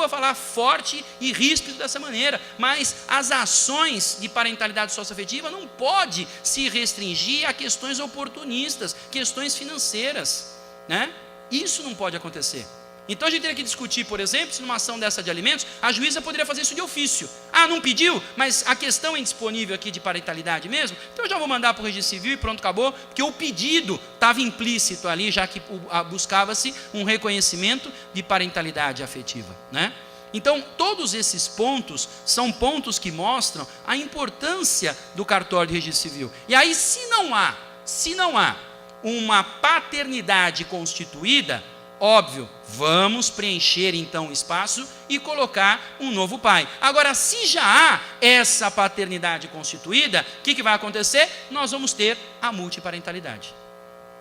falar forte e ríspido dessa maneira, mas as ações de parentalidade socioafetiva não pode se restringir a questões oportunistas, questões financeiras, né? Isso não pode acontecer. Então a gente teria que discutir, por exemplo, se numa ação dessa de alimentos, a juíza poderia fazer isso de ofício. Ah, não pediu, mas a questão é indisponível aqui de parentalidade mesmo, então eu já vou mandar para o registro civil e pronto, acabou, porque o pedido estava implícito ali, já que buscava-se um reconhecimento de parentalidade afetiva, né? Então todos esses pontos são pontos que mostram a importância do cartório de registro civil. E aí se não há uma paternidade constituída, óbvio, vamos preencher então o espaço e colocar um novo pai. Agora, se já há essa paternidade constituída, o que vai acontecer? Nós vamos ter a multiparentalidade.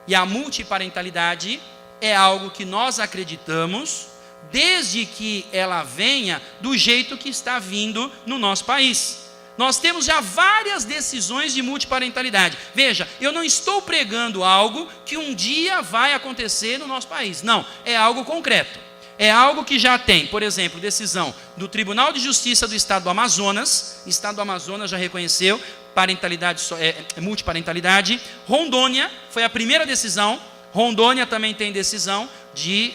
E a multiparentalidade é algo que nós acreditamos, desde que ela venha do jeito que está vindo no nosso país. Nós temos já várias decisões de multiparentalidade. Veja, eu não estou pregando algo que um dia vai acontecer no nosso país. Não, é algo concreto. É algo que já tem, por exemplo, decisão do Tribunal de Justiça do Estado do Amazonas. O Estado do Amazonas já reconheceu multiparentalidade. Rondônia foi a primeira decisão. Rondônia também tem decisão de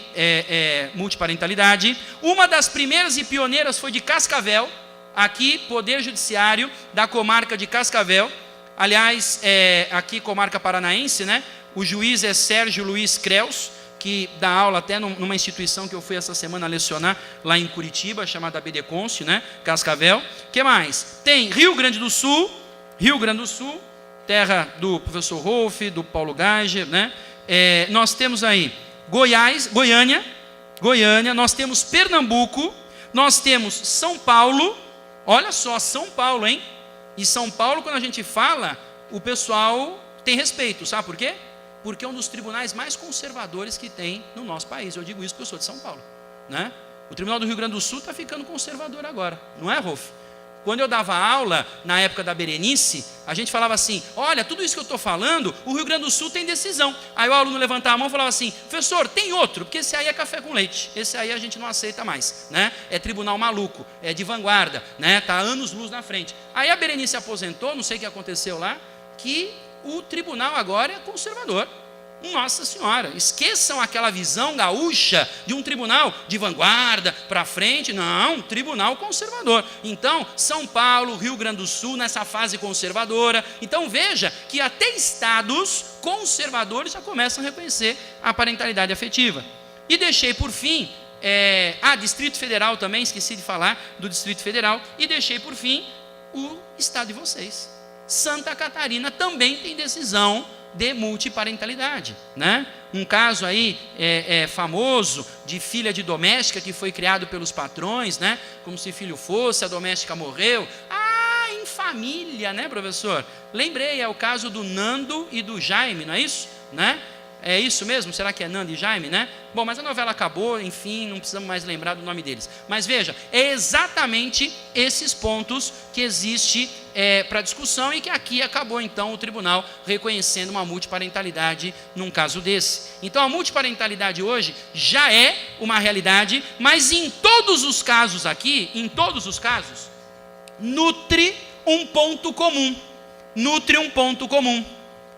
multiparentalidade. Uma das primeiras e pioneiras foi de Cascavel, aqui, Poder Judiciário da comarca de Cascavel. Aliás, aqui comarca paranaense, né? O juiz é Sérgio Luiz Creus, que dá aula até numa instituição que eu fui essa semana lecionar lá em Curitiba, chamada BDConce, né? Cascavel. O que mais? Tem Rio Grande do Sul, terra do professor Rolf, do Paulo Geiger, né? Nós temos aí Goiânia, nós temos Pernambuco, nós temos São Paulo. Olha só, São Paulo, hein? E São Paulo, quando a gente fala, o pessoal tem respeito, sabe por quê? Porque é um dos tribunais mais conservadores que tem no nosso país. Eu digo isso porque eu sou de São Paulo, né? O Tribunal do Rio Grande do Sul está ficando conservador agora, não é, Rolf? Quando eu dava aula, na época da Berenice, a gente falava assim, olha, tudo isso que eu estou falando, o Rio Grande do Sul tem decisão. Aí o aluno levantava a mão e falava assim, professor, tem outro, porque esse aí é café com leite, esse aí a gente não aceita mais, né? É tribunal maluco, é de vanguarda, né? Está anos-luz na frente. Aí a Berenice aposentou, não sei o que aconteceu lá, que o tribunal agora é conservador. Nossa Senhora, esqueçam aquela visão gaúcha de um tribunal de vanguarda, para frente, não, tribunal conservador. Então, São Paulo, Rio Grande do Sul, nessa fase conservadora. Então veja que até estados conservadores já começam a reconhecer a parentalidade afetiva. E deixei por fim, Distrito Federal também, esqueci de falar do Distrito Federal, e deixei por fim o estado de vocês. Santa Catarina também tem decisão de multiparentalidade, né? Um caso aí famoso de filha de doméstica que foi criado pelos patrões, né? Como se filho fosse, a doméstica morreu. Em família, né, professor? Lembrei, é o caso do Nando e do Jaime, não é isso? Né? É isso mesmo? Será que é Nando e Jaime, né? Bom, mas a novela acabou, enfim, não precisamos mais lembrar do nome deles. Mas veja, é exatamente esses pontos que existe para discussão e que aqui acabou, então, o tribunal reconhecendo uma multiparentalidade num caso desse. Então, a multiparentalidade hoje já é uma realidade, mas em todos os casos aqui, nutre um ponto comum.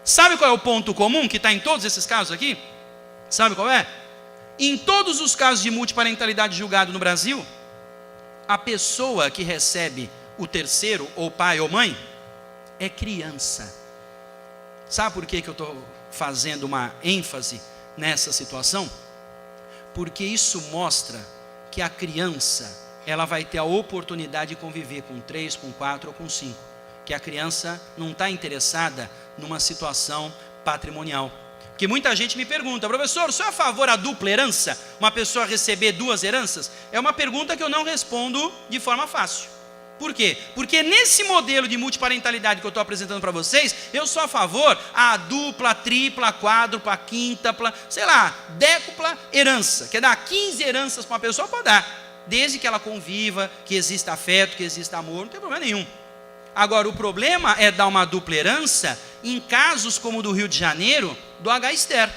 Sabe qual é o ponto comum que está em todos esses casos aqui? Sabe qual é? Em todos os casos de multiparentalidade julgado no Brasil, a pessoa que recebe o terceiro, ou pai ou mãe, é criança. Sabe por que eu estou fazendo uma ênfase nessa situação? Porque isso mostra que a criança, ela vai ter a oportunidade de conviver com 3, com 4 ou com 5. Que a criança não está interessada numa situação patrimonial. Porque muita gente me pergunta, professor, o senhor é a favor da dupla herança? Uma pessoa receber 2 heranças? É uma pergunta que eu não respondo de forma fácil. Por quê? Porque nesse modelo de multiparentalidade que eu estou apresentando para vocês, eu sou a favor a dupla, tripla, quádrupla, quíntupla, sei lá, décupla herança. Quer dar 15 heranças para uma pessoa? Pode dar. Desde que ela conviva, que exista afeto, que exista amor, não tem problema nenhum. Agora, o problema é dar uma dupla herança em casos como o do Rio de Janeiro, do H. Ester.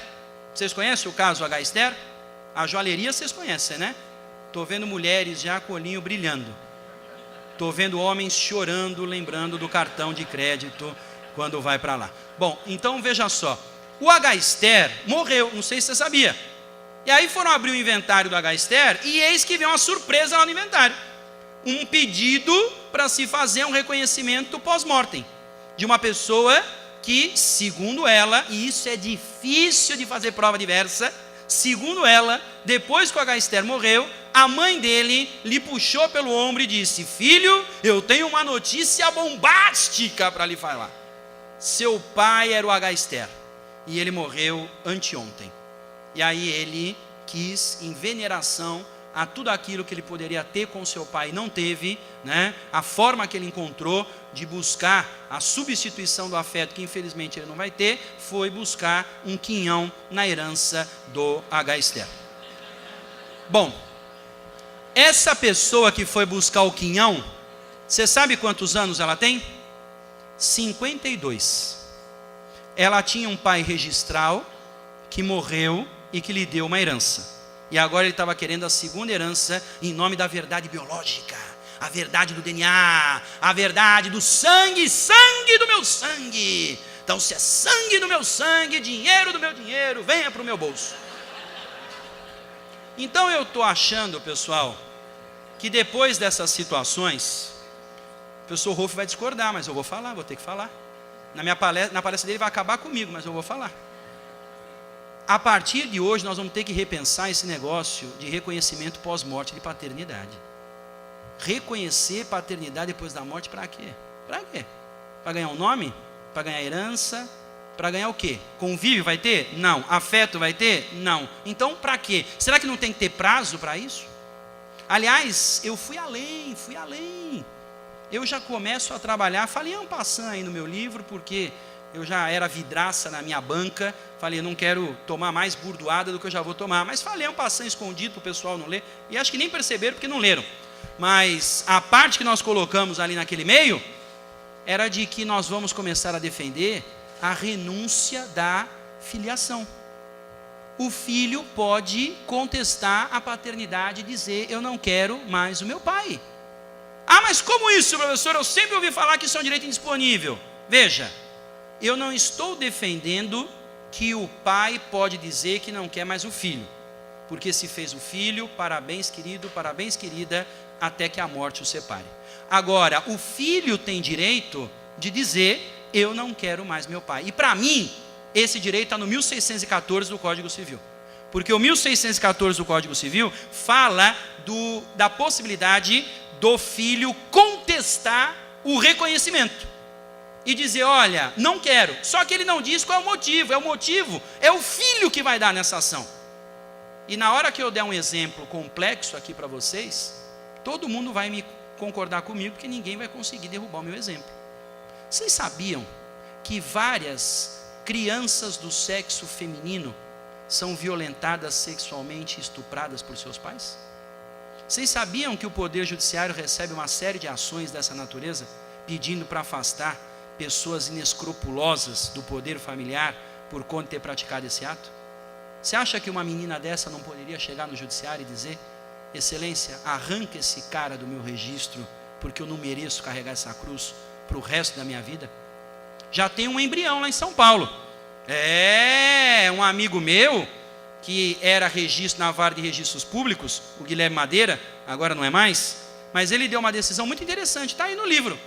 Vocês conhecem o caso do H. Ester? A joalheria vocês conhecem, né? Estou vendo mulheres já com o olhinho brilhando. Estou vendo homens chorando, lembrando do cartão de crédito quando vai para lá. Bom, então veja só. O H. Ester morreu, não sei se você sabia. E aí foram abrir o inventário do H. Ester e eis que veio uma surpresa lá no inventário. Um pedido para se fazer um reconhecimento pós-mortem de uma pessoa que, segundo ela, e isso é difícil de fazer prova diversa, segundo ela, depois que o H. Ester morreu, a mãe dele lhe puxou pelo ombro e disse: filho, eu tenho uma notícia bombástica para lhe falar. Seu pai era o H. Ester e ele morreu anteontem. E aí ele quis, em veneração a tudo aquilo que ele poderia ter com seu pai e não teve, né? A forma que ele encontrou de buscar a substituição do afeto, que infelizmente ele não vai ter, foi buscar um quinhão na herança do H. Ester. Bom, essa pessoa que foi buscar o quinhão, você sabe quantos anos ela tem? 52. Ela tinha um pai registral que morreu e que lhe deu uma herança. E agora ele estava querendo a segunda herança em nome da verdade biológica. a verdade do DNA, a verdade do sangue, sangue do meu sangue. Então, se é sangue do meu sangue, dinheiro do meu dinheiro, venha para o meu bolso. Então, eu estou achando, pessoal, que depois dessas situações, o professor Rolf vai discordar, mas eu vou falar, vou ter que falar. Na palestra dele vai acabar comigo, mas eu vou falar. A partir de hoje, nós vamos ter que repensar esse negócio de reconhecimento pós-morte de paternidade. Reconhecer paternidade depois da morte para quê? Para quê? Para ganhar um nome? Para ganhar herança? Para ganhar o quê? Convívio vai ter? Não. Afeto vai ter? Não. Então, para quê? Será que não tem que ter prazo para isso? Aliás, eu fui além. Eu já começo a trabalhar, falei um passant aí no meu livro, porque eu já era vidraça na minha banca, falei, não quero tomar mais burdoada do que eu já vou tomar, mas falei um passant escondido para o pessoal não ler, e acho que nem perceberam porque não leram, mas a parte que nós colocamos ali naquele meio, era de que nós vamos começar a defender a renúncia da filiação. O filho pode contestar a paternidade e dizer, eu não quero mais o meu pai. Ah, mas como isso, professor? Eu sempre ouvi falar que isso é um direito indisponível. Veja, eu não estou defendendo que o pai pode dizer que não quer mais o filho, porque se fez o filho, parabéns querido, parabéns querida, até que a morte o separe. Agora, o filho tem direito de dizer, eu não quero mais meu pai. E para mim, esse direito está no 1614 do Código Civil, porque o 1614 do Código Civil fala da possibilidade do filho contestar o reconhecimento e dizer, olha, não quero. Só que ele não diz qual é o motivo, é o filho que vai dar nessa ação. E na hora que eu der um exemplo complexo aqui para vocês, todo mundo vai me concordar comigo, porque ninguém vai conseguir derrubar o meu exemplo. Vocês sabiam que várias crianças do sexo feminino são violentadas sexualmente e estupradas por seus pais? Vocês sabiam que o Poder Judiciário recebe uma série de ações dessa natureza, pedindo para afastar pessoas inescrupulosas do poder familiar por conta de ter praticado esse ato? Você acha que uma menina dessa não poderia chegar no judiciário e dizer, excelência, arranca esse cara do meu registro, porque eu não mereço carregar essa cruz para o resto da minha vida? Já tem um embrião lá em São Paulo. Um amigo meu, que era registro na vara de registros públicos, o Guilherme Madeira, agora não é mais, mas ele deu uma decisão muito interessante, está aí no livro.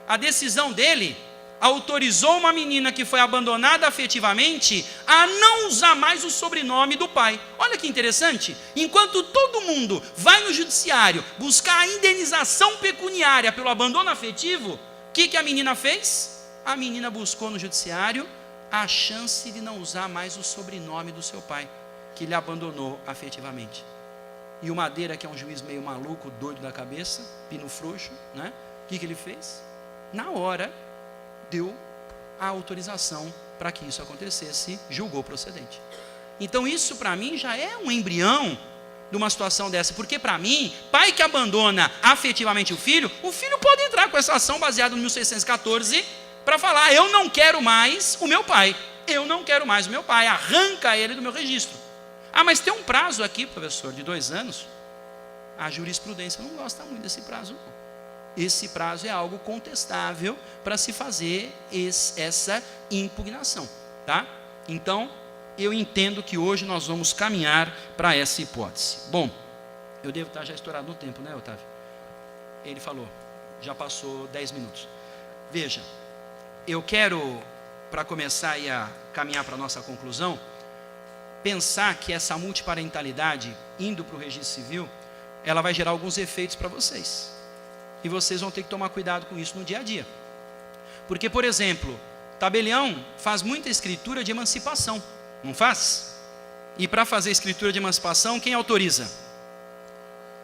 A decisão dele autorizou uma menina que foi abandonada afetivamente a não usar mais o sobrenome do pai. Olha que interessante, enquanto todo mundo vai no judiciário buscar a indenização pecuniária pelo abandono afetivo, o que a menina fez? A menina buscou no judiciário a chance de não usar mais o sobrenome do seu pai, que lhe abandonou afetivamente. E o Madeira, que é um juiz meio maluco, doido da cabeça, pino frouxo, né? O que ele fez? Na hora, deu a autorização para que isso acontecesse, julgou procedente. Então isso para mim já é um embrião de uma situação dessa, porque para mim, pai que abandona afetivamente o filho pode entrar com essa ação baseada no 1614, para falar, eu não quero mais o meu pai, arranca ele do meu registro. Ah, mas tem um prazo aqui, professor, de 2 anos, a jurisprudência não gosta muito desse prazo, não. Esse prazo é algo contestável para se fazer essa impugnação, tá? Então, eu entendo que hoje nós vamos caminhar para essa hipótese. Bom, eu devo estar já estourado no tempo, né, Otávio? Ele falou, já passou 10 minutos. Veja, eu quero, para começar aí a caminhar para a nossa conclusão, pensar que essa multiparentalidade, indo para o registro civil, ela vai gerar alguns efeitos para vocês. E vocês vão ter que tomar cuidado com isso no dia a dia. Porque, por exemplo, tabelião faz muita escritura de emancipação, não faz? E para fazer escritura de emancipação, quem autoriza?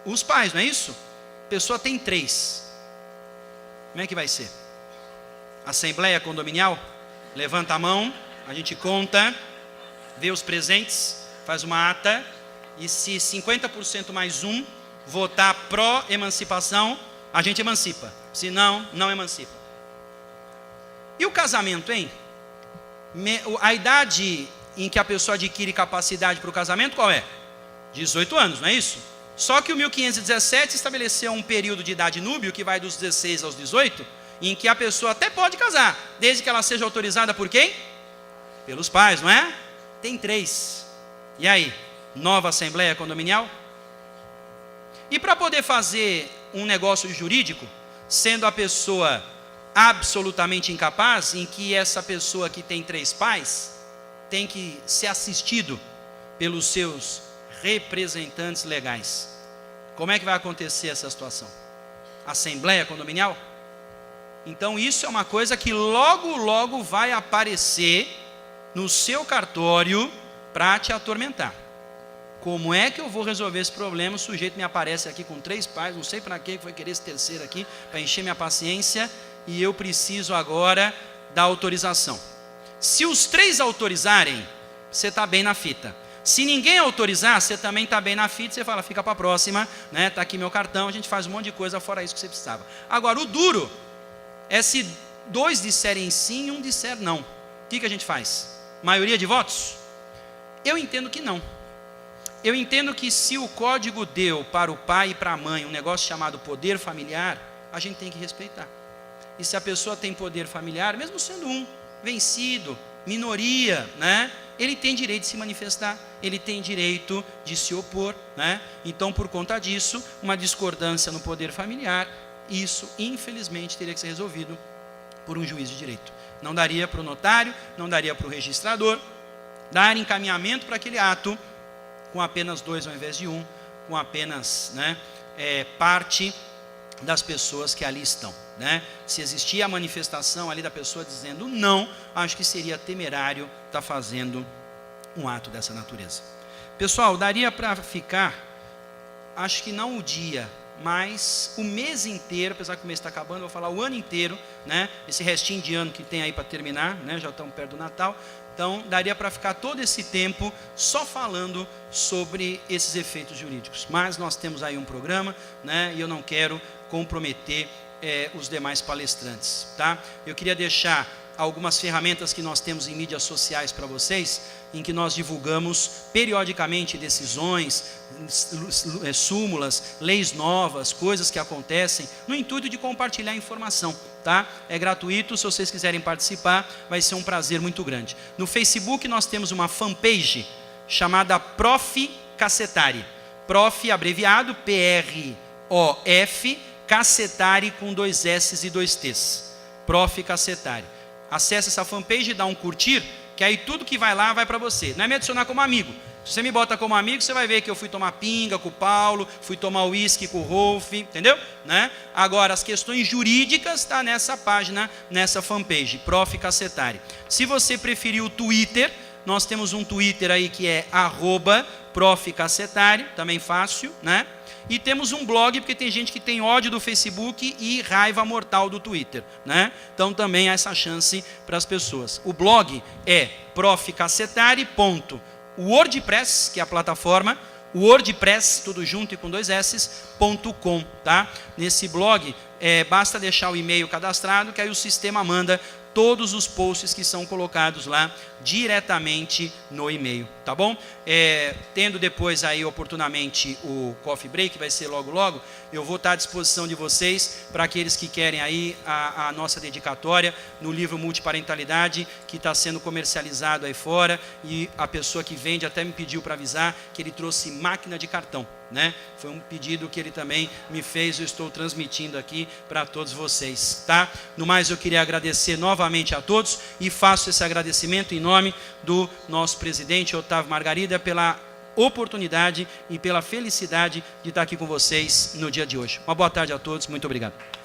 Os pais, não é isso? A pessoa tem 3. Como é que vai ser? Assembleia condominial? Levanta a mão, a gente conta, vê os presentes, faz uma ata, e se 50% mais 1 votar pró-emancipação, a gente emancipa, se não, não emancipa. E o casamento, hein? A idade em que a pessoa adquire capacidade para o casamento, qual é? 18 anos, não é isso? Só que o 1517 estabeleceu um período de idade núbio, que vai dos 16 aos 18, em que a pessoa até pode casar, desde que ela seja autorizada por quem? Pelos pais, não é? Tem 3. E aí? Nova Assembleia Condominial? E para poder fazer um negócio jurídico, sendo a pessoa absolutamente incapaz, em que essa pessoa que tem 3 pais, tem que ser assistido pelos seus representantes legais. Como é que vai acontecer essa situação? Assembleia Condominial? Então isso é uma coisa que logo, logo vai aparecer no seu cartório para te atormentar. Como é que eu vou resolver esse problema? O sujeito me aparece aqui com 3 pais, não sei para que foi querer esse terceiro aqui, para encher minha paciência, e eu preciso agora da autorização. Se os 3 autorizarem, você está bem na fita. Se ninguém autorizar, você também está bem na fita, você fala, fica para a próxima, né? Está aqui meu cartão, a gente faz um monte de coisa fora isso que você precisava. Agora, o duro é se 2 disserem sim e 1 disser não. O que a gente faz? Maioria de votos? Eu entendo que não. Eu entendo que se o código deu para o pai e para a mãe um negócio chamado poder familiar, a gente tem que respeitar. E se a pessoa tem poder familiar, mesmo sendo um vencido, minoria, né? Ele tem direito de se manifestar, ele tem direito de se opor, né? Então, por conta disso, uma discordância no poder familiar, isso, infelizmente, teria que ser resolvido por um juiz de direito. Não daria para o notário, não daria para o registrador dar encaminhamento para aquele ato com apenas 2 ao invés de 1, com apenas, né, parte das pessoas que ali estão, né? Se existia a manifestação ali da pessoa dizendo não, acho que seria temerário estar fazendo um ato dessa natureza. Pessoal, daria para ficar, acho que não o dia, mas o mês inteiro, apesar que o mês está acabando, eu vou falar o ano inteiro, né? Esse restinho de ano que tem aí para terminar, né? Já estamos perto do Natal. Então, daria para ficar todo esse tempo só falando sobre esses efeitos jurídicos. Mas nós temos aí um programa, né? E eu não quero comprometer os demais palestrantes, tá? Eu queria deixar algumas ferramentas que nós temos em mídias sociais para vocês, em que nós divulgamos periodicamente decisões, súmulas, leis novas, coisas que acontecem, no intuito de compartilhar informação, tá? É gratuito, se vocês quiserem participar, vai ser um prazer muito grande. No Facebook nós temos uma fanpage chamada Prof. Cassetari. Prof, abreviado, P-R-O-F, Cassetari com 2 S e 2 T's. Prof. Cassetari. Acesse essa fanpage e dá um curtir, que aí tudo que vai lá vai para você. Não é me adicionar como amigo. Se você me bota como amigo, você vai ver que eu fui tomar pinga com o Paulo, fui tomar uísque com o Rolf, entendeu? Né? Agora, as questões jurídicas estão nessa página, nessa fanpage, Prof. Cassetari. Se você preferir o Twitter, nós temos um Twitter aí que é @ProfCassetari, também fácil, né? E temos um blog, porque tem gente que tem ódio do Facebook e raiva mortal do Twitter, né? Então também há essa chance para as pessoas. O blog é profcassetari.wordpress, que é a plataforma, WordPress, tudo junto e com 2 S.com, tá? Nesse blog, basta deixar o e-mail cadastrado, que aí o sistema manda todos os posts que são colocados lá diretamente no e-mail, tá bom? Tendo depois aí oportunamente o coffee break, vai ser logo logo, eu vou estar à disposição de vocês para aqueles que querem aí a nossa dedicatória no livro Multiparentalidade, que está sendo comercializado aí fora, e a pessoa que vende até me pediu para avisar que ele trouxe máquina de cartão, né? Foi um pedido que ele também me fez, eu estou transmitindo aqui para todos vocês, tá? No mais, eu queria agradecer novamente a todos e faço esse agradecimento em nome do nosso presidente Otávio Margarida pela oportunidade e pela felicidade de estar aqui com vocês no dia de hoje. Uma boa tarde a todos, muito obrigado.